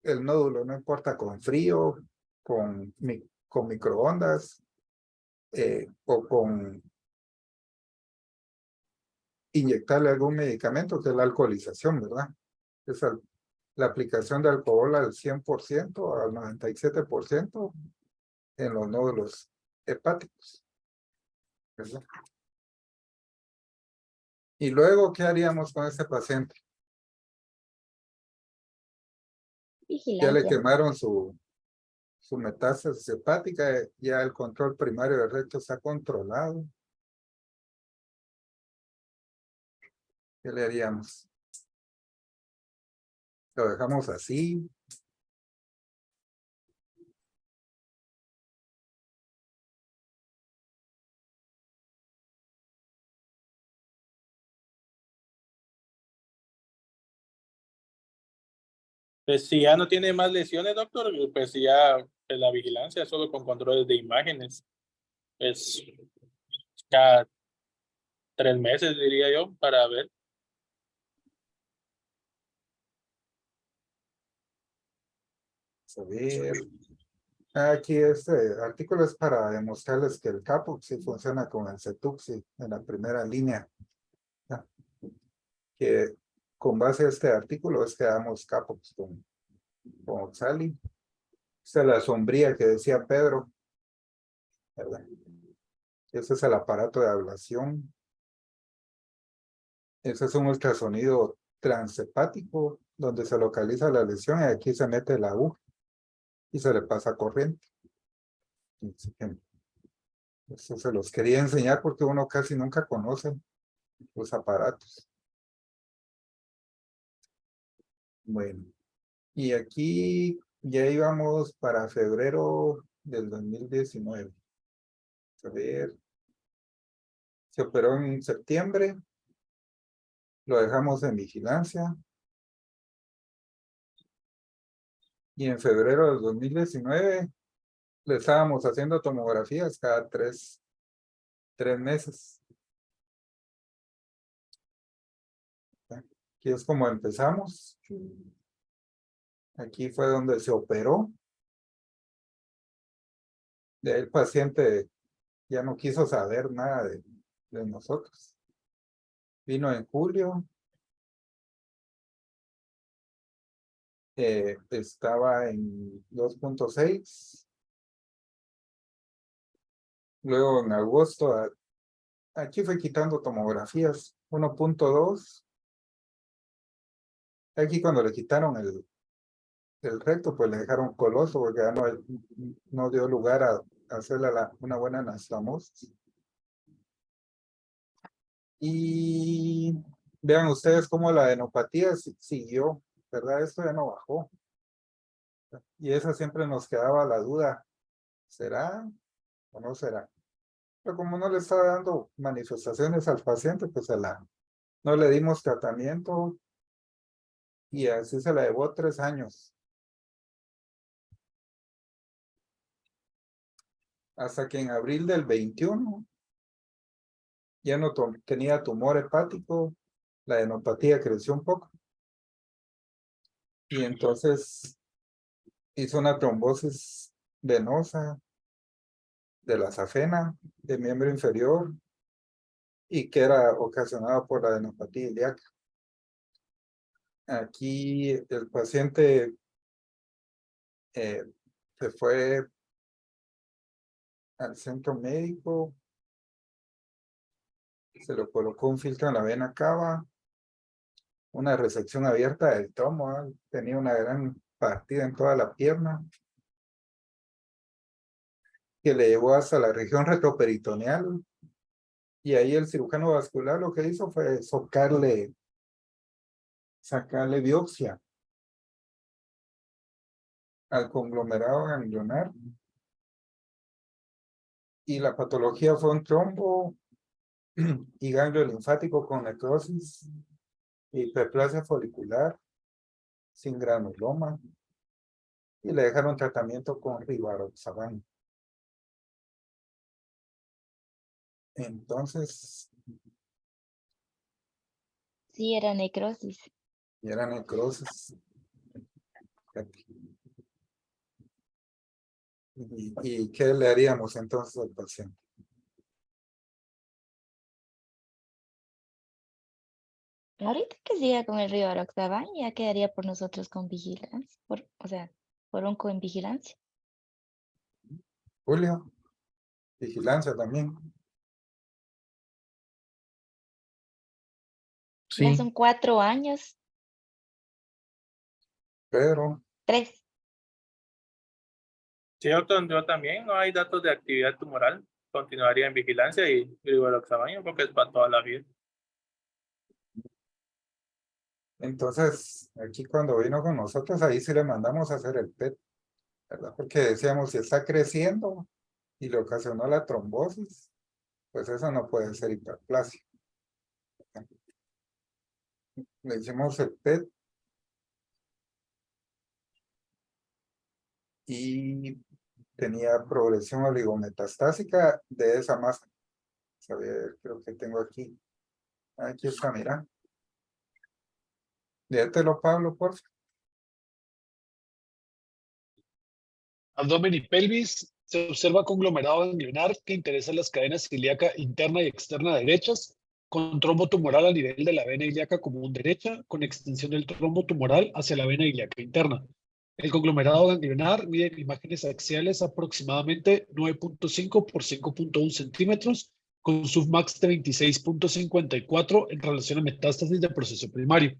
Speaker 3: el nódulo, no importa con frío, con microondas, o con inyectarle algún medicamento, que es la alcoholización, ¿verdad? Es la aplicación de alcohol al 100%, al 97% en los nódulos hepáticos, ¿verdad? Y luego, ¿qué haríamos con este paciente? Ya le
Speaker 4: Vigilancia.
Speaker 3: quemaron su metástasis hepática, ya el control primario del recto está controlado. ¿Qué le haríamos? Lo dejamos así.
Speaker 5: Pues si ya no tiene más lesiones, doctor, pues ya la vigilancia solo con controles de imágenes. Es cada 3 meses, diría yo, para ver.
Speaker 3: A ver. Aquí este artículo es para demostrarles que el Capox sí funciona con el Cetuxi en la primera línea. ¿Ya? Que con base a este artículo es que damos Capox con Oxali. Esta es la sombría que decía Pedro, ¿verdad? Ese es el aparato de ablación. Ese es un ultrasonido transhepático donde se localiza la lesión y aquí se mete la aguja y se le pasa corriente. Eso se los quería enseñar porque uno casi nunca conoce los aparatos. Bueno, y aquí ya íbamos para febrero del 2019. A ver, se operó en septiembre, lo dejamos en vigilancia. Y en febrero del 2019 le estábamos haciendo tomografías cada tres meses. Aquí es como empezamos. Aquí fue donde se operó. De ahí el paciente ya no quiso saber nada de nosotros. Vino en julio. Estaba en 2.6. Luego en agosto, aquí fue quitando tomografías, 1.2. Aquí cuando le quitaron el recto, pues le dejaron coloso porque ya no dio lugar a hacerle una buena anastomosis. Y vean ustedes cómo la adenopatía siguió, ¿verdad? Esto ya no bajó. Y esa siempre nos quedaba la duda, ¿será o no será? Pero como no le estaba dando manifestaciones al paciente, pues no le dimos tratamiento y así se la llevó 3 años. Hasta que en abril del 21 ya no tenía tumor hepático, la adenopatía creció un poco. Y entonces hizo una trombosis venosa de la safena, de miembro inferior, y que era ocasionada por la adenopatía ilíaca. Aquí el paciente se fue al centro médico, se le colocó un filtro en la vena cava, una resección abierta del tomo, tenía una gran partida en toda la pierna, que le llevó hasta la región retroperitoneal, y ahí el cirujano vascular lo que hizo fue sacarle biopsia al conglomerado ganglionar, y la patología fue un trombo y ganglio linfático con necrosis, hiperplasia folicular, sin granuloma, y le dejaron tratamiento con rivaroxaban. Entonces,
Speaker 4: Sí, era necrosis.
Speaker 3: y era necrosis. ¿Y qué le haríamos entonces al paciente?
Speaker 4: Ahorita que siga con el rivaroxaban, ya quedaría por nosotros con vigilancia, o sea, por onco en vigilancia.
Speaker 3: Julio, vigilancia también.
Speaker 4: Ya
Speaker 2: Sí,
Speaker 4: son 4 años,
Speaker 3: Pero
Speaker 4: 3.
Speaker 5: Sí, doctor, yo también no hay datos de actividad tumoral. Continuaría en vigilancia y rivaroxaban porque es para toda la vida.
Speaker 3: entonces, aquí cuando vino con nosotros, ahí sí le mandamos a hacer el PET, ¿verdad? Porque decíamos, si está creciendo y le ocasionó la trombosis, pues eso no puede ser hiperplasia. Le hicimos el PET y tenía progresión oligometastásica de esa masa. A ver, creo que tengo aquí. Aquí está, mira. Léetelo, Pablo, por favor.
Speaker 1: Abdomen y pelvis. Se observa conglomerado ganglionar que interesa las cadenas ilíaca interna y externa derechas, con trombo tumoral a nivel de la vena ilíaca común derecha, con extensión del trombo tumoral hacia la vena ilíaca interna. El conglomerado ganglionar mide en imágenes axiales aproximadamente 9.5 por 5.1 centímetros, con submax de 26.54 en relación a metástasis de proceso primario.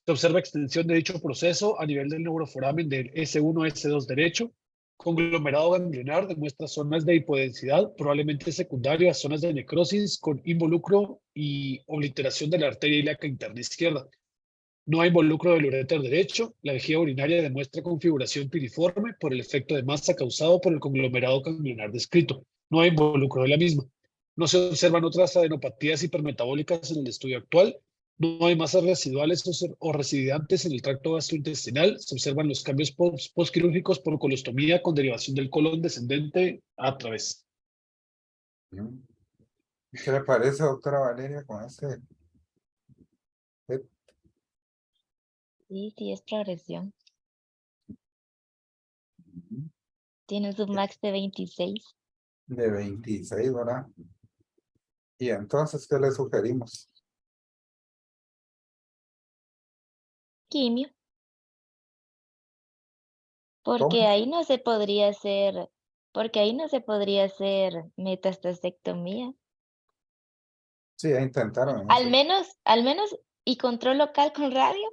Speaker 1: Se observa extensión de dicho proceso a nivel del neuroforamen del S1-S2 derecho. Conglomerado ganglionar demuestra zonas de hipodensidad, probablemente secundario a zonas de necrosis con involucro y obliteración de la arteria ilíaca interna izquierda. No hay involucro del uréter derecho. La vejiga urinaria demuestra configuración piriforme por el efecto de masa causado por el conglomerado ganglionar descrito. No hay involucro de la misma. No se observan otras adenopatías hipermetabólicas en el estudio actual. No hay masas residuales o residuantes en el tracto gastrointestinal. Se observan los cambios postquirúrgicos por colostomía con derivación del colon descendente a través.
Speaker 3: ¿Qué le parece, doctora Valeria, con ese?
Speaker 4: Sí, sí, es progresión. Tiene un submax de 26.
Speaker 3: De 26, ¿verdad? Y entonces, ¿qué le sugerimos?
Speaker 4: Quimio. Porque
Speaker 3: ¿Cómo?
Speaker 4: ahí no se podría hacer, porque ahí no se podría hacer metastasectomía.
Speaker 3: Sí, ya intentaron eso.
Speaker 4: Al menos, y control local con radio.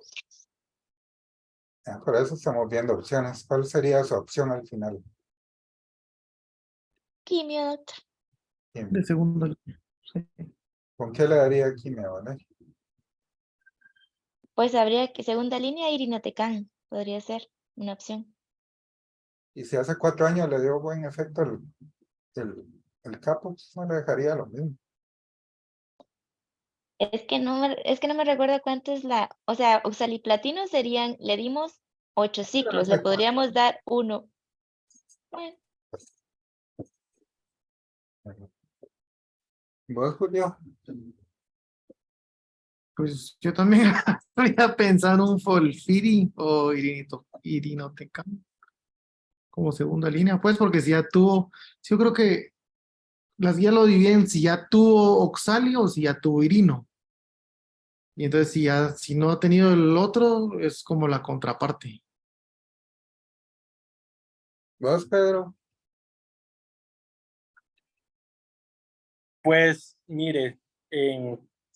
Speaker 3: Por eso estamos viendo opciones. ¿Cuál sería su opción al final?
Speaker 4: Quimio, doctor.
Speaker 2: de segunda línea. Sí.
Speaker 3: ¿Con qué le daría quimio, Valeria?
Speaker 4: Pues habría que, segunda línea, irinotecan, podría ser una opción.
Speaker 3: Y si hace 4 años le dio buen efecto el capo, no le dejaría lo mismo.
Speaker 4: Es que no me recuerdo cuánto es o sea, oxaliplatino serían, le dimos 8 ciclos, le podríamos dar 1. Bueno,
Speaker 3: ¿Vos, Julio?
Speaker 2: Pues yo también había pensado un Folfiri o Irinotecan como segunda línea, pues porque si ya tuvo, sí, yo creo que las guías lo dividen si ya tuvo Oxalio o si ya tuvo Irino. Y entonces si no ha tenido el otro, es como la contraparte.
Speaker 3: ¿Vos, Pedro?
Speaker 5: Pues mire,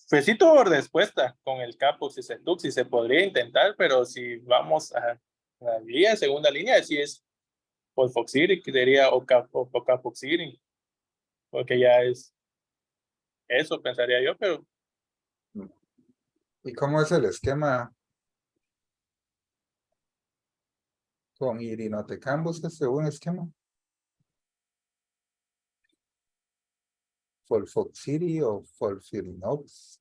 Speaker 5: pues sí tuvo respuesta con el Capox y Centux y se podría intentar, pero si vamos a la vía, segunda línea, sí es Folfoxiri, que sería o Capoxiri, porque ya es eso, pensaría yo, pero
Speaker 3: ¿Y cómo es el esquema con Irinotecan? ¿Buscas según esquema? folfoxiri o folfirinox.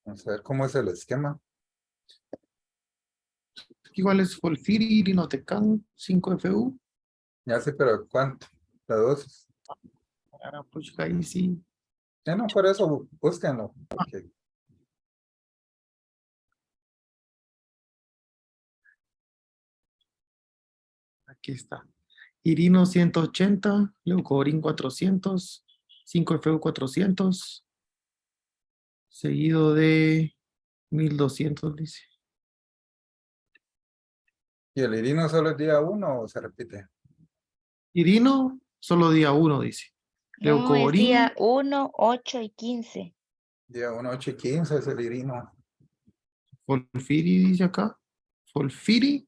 Speaker 3: Vamos a ver cómo es el esquema.
Speaker 2: Igual es Folfiri, Irinotecan, 5FU.
Speaker 3: Ya sé, pero ¿cuánto? La dosis.
Speaker 2: Ah, pues ahí sí.
Speaker 3: Ya no, por eso búsquenlo. Ok.
Speaker 2: Aquí está. Irino 180, Leucovorin 400, 5FU 400, seguido de 1200, dice.
Speaker 3: ¿Y el irino solo es día 1 o se repite?
Speaker 2: Irino, solo día 1, dice.
Speaker 4: No, es
Speaker 2: Leucovorin,
Speaker 4: día 1, 8 y 15.
Speaker 3: Día 1, 8 y 15 es el irino.
Speaker 2: Folfiri, dice acá. Folfiri,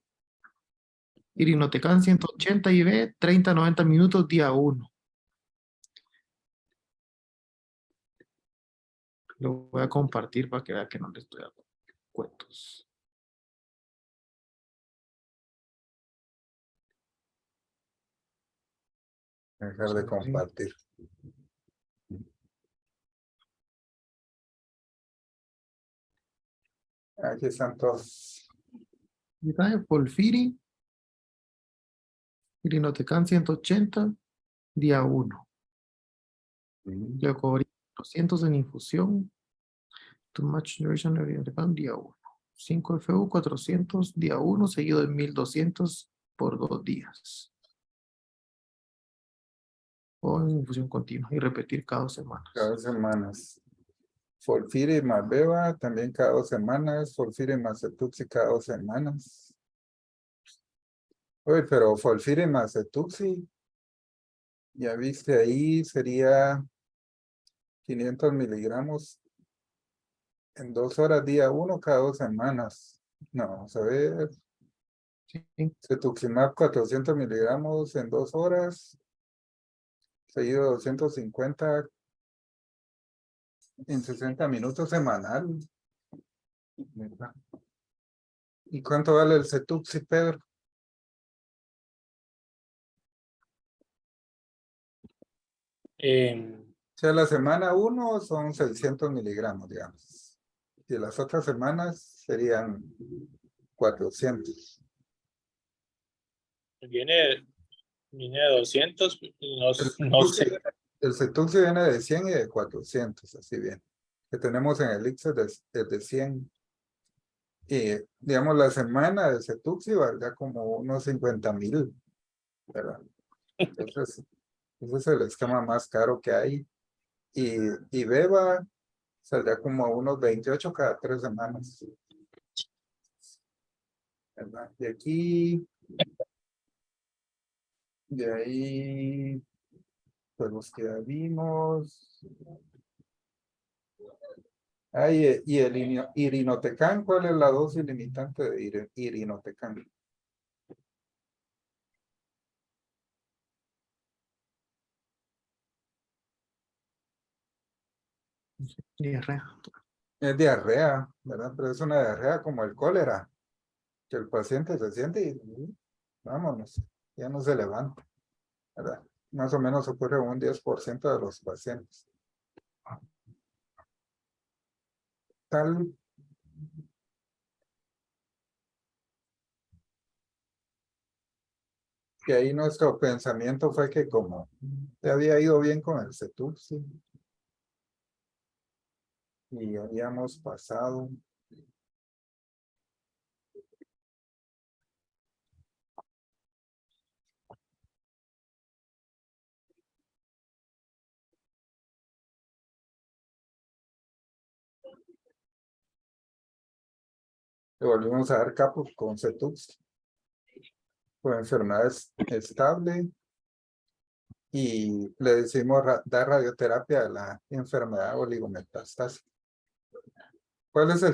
Speaker 2: Irinotecan 180 IV, 30-90 minutos, día 1. Lo voy a compartir para que vea que no le estoy dando cuentos.
Speaker 3: Dejar de compartir. Aquí están todos.
Speaker 2: Y está Folfiri, Irinotecan 180, día 1. Leucovorin 200 en infusión. Too much nutrition, Irinotecan, día 1. 5FU 400, día 1, seguido de 1200 por 2 días. O en infusión continua y repetir cada 2 semanas.
Speaker 3: Cada 2 semanas. Folfiri más beba, también cada 2 semanas. Folfiri más cetuxi cada 2 semanas. Uy, pero Folfiri más cetuxi, ya viste ahí, sería 500 miligramos en 2 horas, día 1, cada 2 semanas. No, vamos a ver.
Speaker 2: Sí.
Speaker 3: Cetuximab 400 miligramos en 2 horas. Seguido 250 en 60 minutos semanal. ¿Verdad? ¿Y cuánto vale el Cetuxi, Pedro? O sea, la semana 1 son 600 miligramos, digamos. Y las otras semanas serían 400.
Speaker 5: Viene de 200, no sé.
Speaker 3: El Cetuxi viene de 100 y de 400, así bien. Que tenemos en el Ixo es de 100. Y, digamos, la semana de Cetuxi valdrá como unos 50,000, ¿verdad? Entonces, ese es el esquema más caro que hay. Y Beba saldrá como unos 28 cada 3 semanas. ¿Verdad? De aquí, de ahí, pues los que ya vimos. Ah, y el Irinotecan, ¿cuál es la dosis limitante de Irinotecan?
Speaker 2: Diarrea.
Speaker 3: Es diarrea, ¿verdad? Pero es una diarrea como el cólera, que el paciente se siente y vámonos, ya no se levanta, ¿verdad? Más o menos ocurre un 10% de los pacientes. Tal. Que ahí nuestro pensamiento fue que como te había ido bien con el Cetuxi y habíamos pasado. Le volvimos a dar capos con Cetuxi. Con enfermedad estable. Y le decimos dar radioterapia a la enfermedad oligometastásica. ¿Cuál es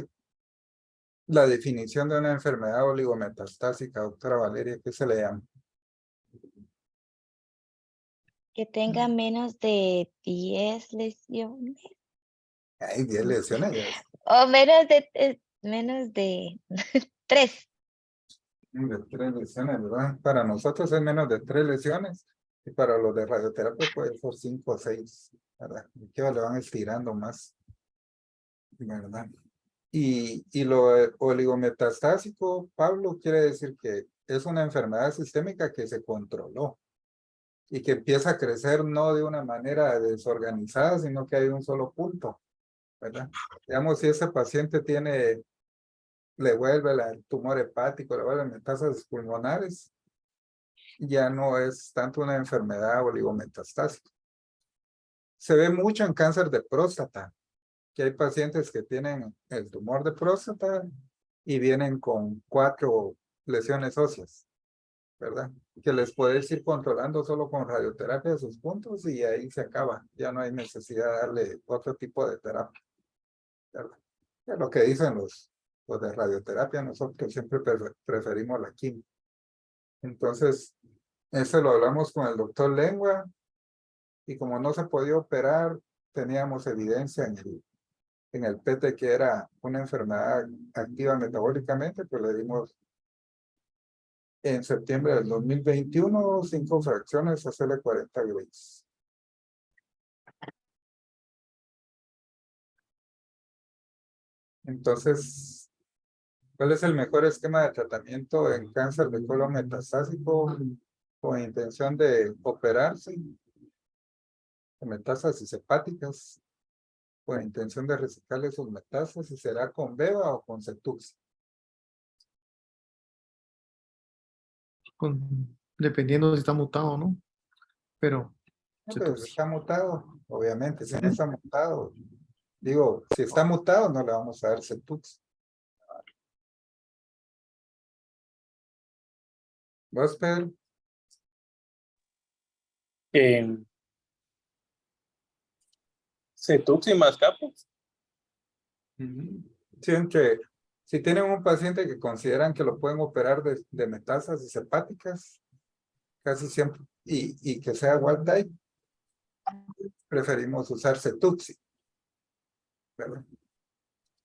Speaker 3: la definición de una enfermedad oligometastásica, doctora Valeria? ¿Qué se le llama?
Speaker 4: Que tenga menos de 10 lesiones.
Speaker 3: Hay 10 lesiones.
Speaker 4: O menos de 3.
Speaker 3: De 3 lesiones, ¿verdad? Para nosotros es menos de 3 lesiones. Y para los de radioterapia puede ser 5 o 6, ¿verdad? Que le van estirando más, ¿verdad? Y lo oligometastásico, Pablo, quiere decir que es una enfermedad sistémica que se controló y que empieza a crecer no de una manera desorganizada, sino que hay un solo punto, ¿verdad? Digamos, si ese paciente le vuelve el tumor hepático, le vuelven metástasis pulmonares, ya no es tanto una enfermedad oligometastásica. Se ve mucho en cáncer de próstata, que hay pacientes que tienen el tumor de próstata y vienen con 4 lesiones óseas, ¿verdad? Que les puedes ir controlando solo con radioterapia de sus puntos y ahí se acaba. Ya no hay necesidad de darle otro tipo de terapia, ¿verdad? Es lo que dicen los de radioterapia, nosotros siempre preferimos la quimio. Entonces, eso lo hablamos con el doctor Lengua y como no se podía operar, teníamos evidencia en el PT que era una enfermedad activa metabólicamente, pues le dimos en septiembre del 2021 5 fracciones a hacerle 40 grays. Entonces, ¿cuál es el mejor esquema de tratamiento en cáncer de colon metastásico con intención de operarse? De metástasis hepáticas, con intención de resectarle sus metástasis, ¿será con beva o con cetuxi?
Speaker 2: Dependiendo si está mutado o no. Pero,
Speaker 3: No, pero si
Speaker 2: Cetuxi.
Speaker 3: está mutado, obviamente, si no está mutado, digo, si está mutado no le vamos a dar cetuxi. ¿Vos, Pedro?
Speaker 5: Cetuxi más capos.
Speaker 3: Siempre, si tienen un paciente que consideran que lo pueden operar de metástasis hepáticas, casi siempre, y que sea wild type, preferimos usar cetuxi, ¿verdad?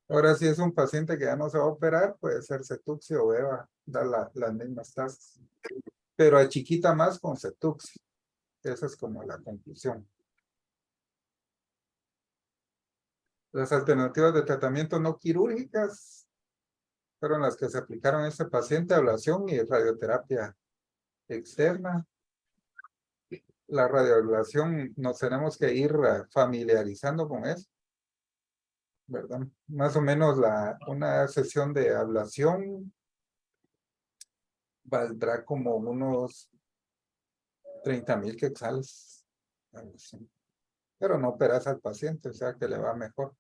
Speaker 3: Ahora, si es un paciente que ya no se va a operar, puede ser cetuxi o beva, dar las mismas tasas. Pero a chiquita más con cetuxi. Esa es como la conclusión. Las alternativas de tratamiento no quirúrgicas fueron las que se aplicaron a este paciente: ablación y radioterapia externa. La radioablación nos tenemos que ir familiarizando con eso, ¿verdad? Más o menos una sesión de ablación valdrá como unos 30,000 quetzales. Pero no operas al paciente, o sea que le va mejor,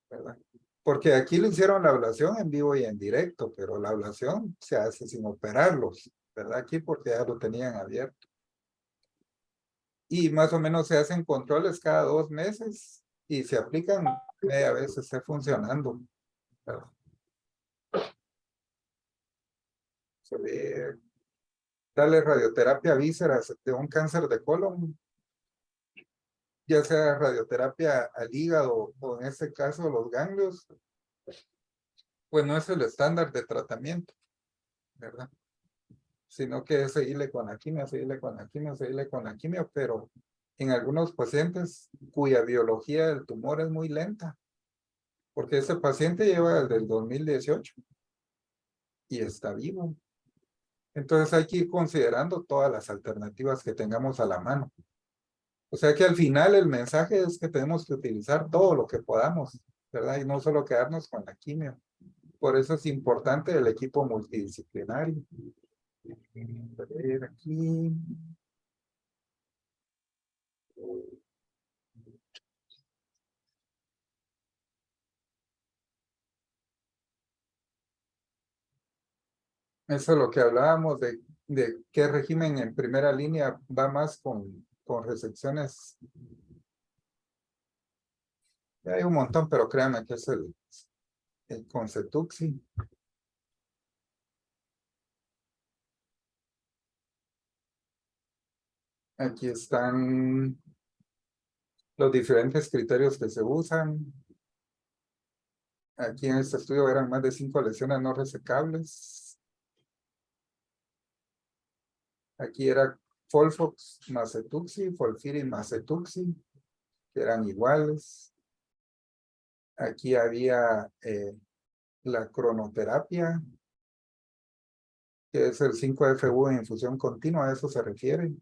Speaker 3: ¿verdad? Porque aquí le hicieron la ablación en vivo y en directo, pero la ablación se hace sin operarlos, ¿verdad? Aquí porque ya lo tenían abierto. Y más o menos se hacen controles cada 2 meses y se aplican media vez esté funcionando, ¿verdad? Darle radioterapia vísceras de un cáncer de colon, ya sea radioterapia al hígado o en este caso los ganglios, pues no es el estándar de tratamiento, ¿verdad? Sino que es seguirle con la quimio, seguirle con la quimio, seguirle con la quimio, pero en algunos pacientes cuya biología del tumor es muy lenta, porque ese paciente lleva desde el 2018 y está vivo. Entonces hay que ir considerando todas las alternativas que tengamos a la mano. O sea que al final el mensaje es que tenemos que utilizar todo lo que podamos, ¿verdad? Y no solo quedarnos con la quimio. Por eso es importante el equipo multidisciplinario. A ver aquí. Eso es lo que hablábamos de qué régimen en primera línea va más con resecciones. Hay un montón, pero créanme que es el con cetuxi. Aquí están los diferentes criterios que se usan. Aquí en este estudio eran más de 5 lesiones no resecables. Aquí era Folfox más Cetuxi, Folfiris más Cetuxi, que eran iguales. Aquí había la cronoterapia, que es el 5FU en infusión continua, a eso se refiere.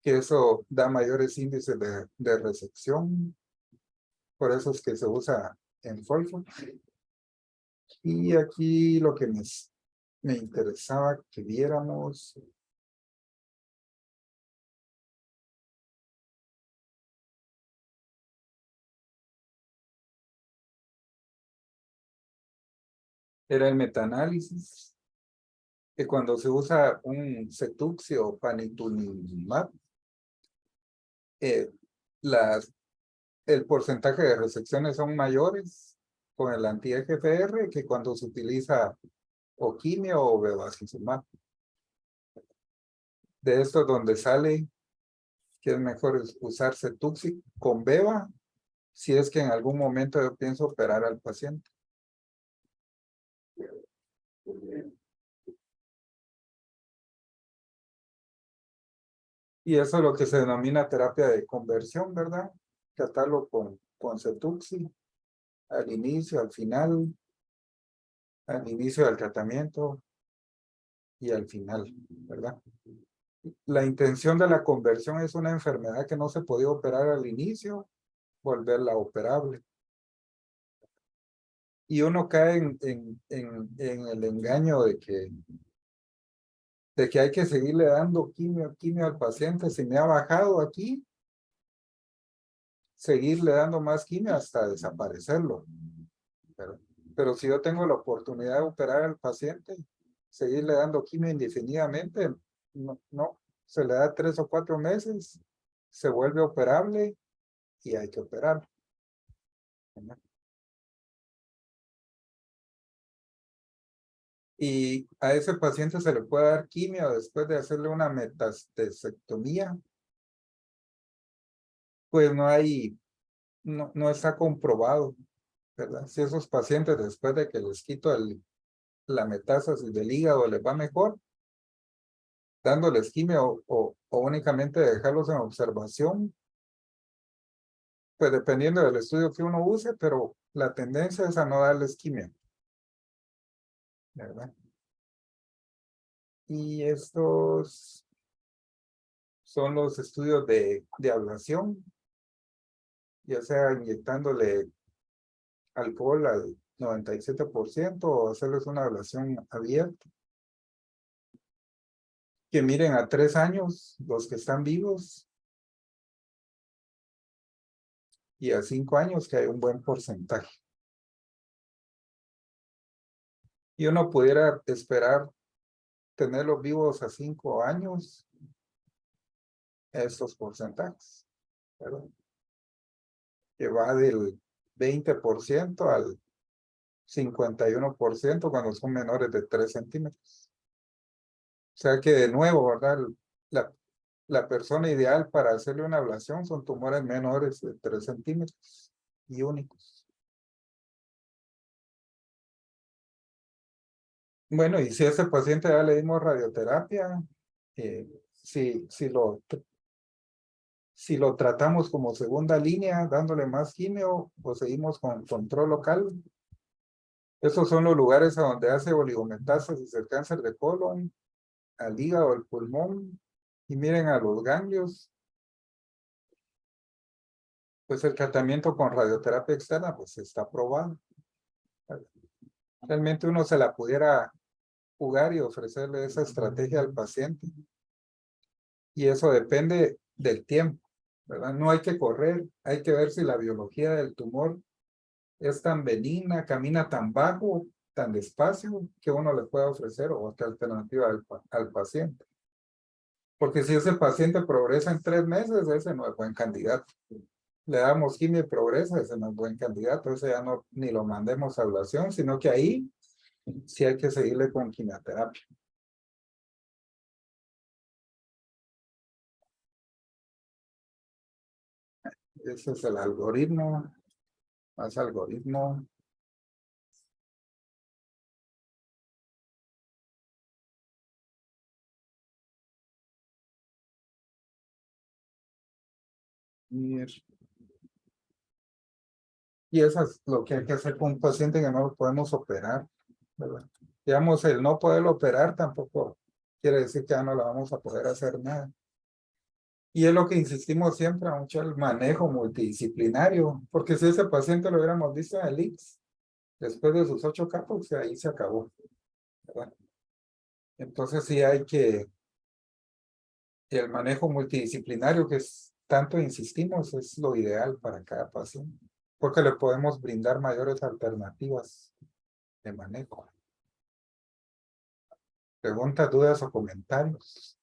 Speaker 3: Que eso da mayores índices de resección. Por eso es que se usa en Folfox. Y aquí lo que me interesaba que viéramos. Era el metaanálisis, que cuando se usa un Cetuxi o panitumumab, el porcentaje de resecciones son mayores con el anti-EGFR que cuando se utiliza o quimio o bevacizumab. De esto es donde sale que es mejor usar Cetuxi con beva si es que en algún momento yo pienso operar al paciente. Y eso es lo que se denomina terapia de conversión, ¿verdad? Tratarlo con Cetuxi al inicio, al final, al inicio del tratamiento y al final, ¿verdad? La intención de la conversión es una enfermedad que no se podía operar al inicio, volverla operable. Y uno cae en el engaño de que hay que seguirle dando quimio al paciente. Si me ha bajado aquí, seguirle dando más quimio hasta desaparecerlo. Pero si yo tengo la oportunidad de operar al paciente, seguirle dando quimio indefinidamente, no, se le da 3 o 4 meses, se vuelve operable y hay que operar. Y a ese paciente se le puede dar quimio después de hacerle una metastesectomía. Pues no está comprobado, ¿verdad? Si esos pacientes después de que les quito la metástasis del hígado les va mejor, dándoles quimio o únicamente dejarlos en observación, pues dependiendo del estudio que uno use, pero la tendencia es a no darles quimio, ¿verdad? Y estos son los estudios de ablación, ya sea inyectándole alcohol al 97% o hacerles una ablación abierta. Que miren a 3 años los que están vivos y a 5 años que hay un buen porcentaje. Y uno pudiera esperar tenerlos vivos a 5 años, estos porcentajes, ¿verdad? Que va del 20% al 51% cuando son menores de 3 centímetros. O sea que de nuevo, ¿verdad? La persona ideal para hacerle una ablación son tumores menores de 3 centímetros y únicos. Bueno, y si a ese paciente ya le dimos radioterapia, si lo tratamos como segunda línea, dándole más quimio, o seguimos con control local. Esos son los lugares a donde hace oligometástasis el cáncer de colon, al hígado, al pulmón, y miren a los ganglios. Pues el tratamiento con radioterapia externa, pues está aprobado. Realmente uno se la pudiera jugar y ofrecerle esa estrategia al paciente. Y eso depende del tiempo, ¿verdad? No hay que correr, hay que ver si la biología del tumor es tan benigna, camina tan bajo, tan despacio, que uno le pueda ofrecer otra alternativa al paciente. Porque si ese paciente progresa en 3 meses, ese no es buen candidato. Le damos quimio y progresa, ese no es buen candidato, ese ya no, ni lo mandemos a ablación, sino que ahí sí hay que seguirle con quimioterapia. Ese es el algoritmo, más algoritmo. Y eso es lo que hay que hacer con un paciente que no lo podemos operar, ¿verdad? Digamos, el no poderlo operar tampoco quiere decir que ya no le vamos a poder hacer nada. Y es lo que insistimos siempre mucho, el manejo multidisciplinario, porque si ese paciente lo hubiéramos visto en el ICS, después de sus 8 capos, ahí se acabó, ¿verdad? Entonces sí hay que, el manejo multidisciplinario que es tanto insistimos, es lo ideal para cada paciente, porque le podemos brindar mayores alternativas de manejo. Preguntas, dudas o comentarios.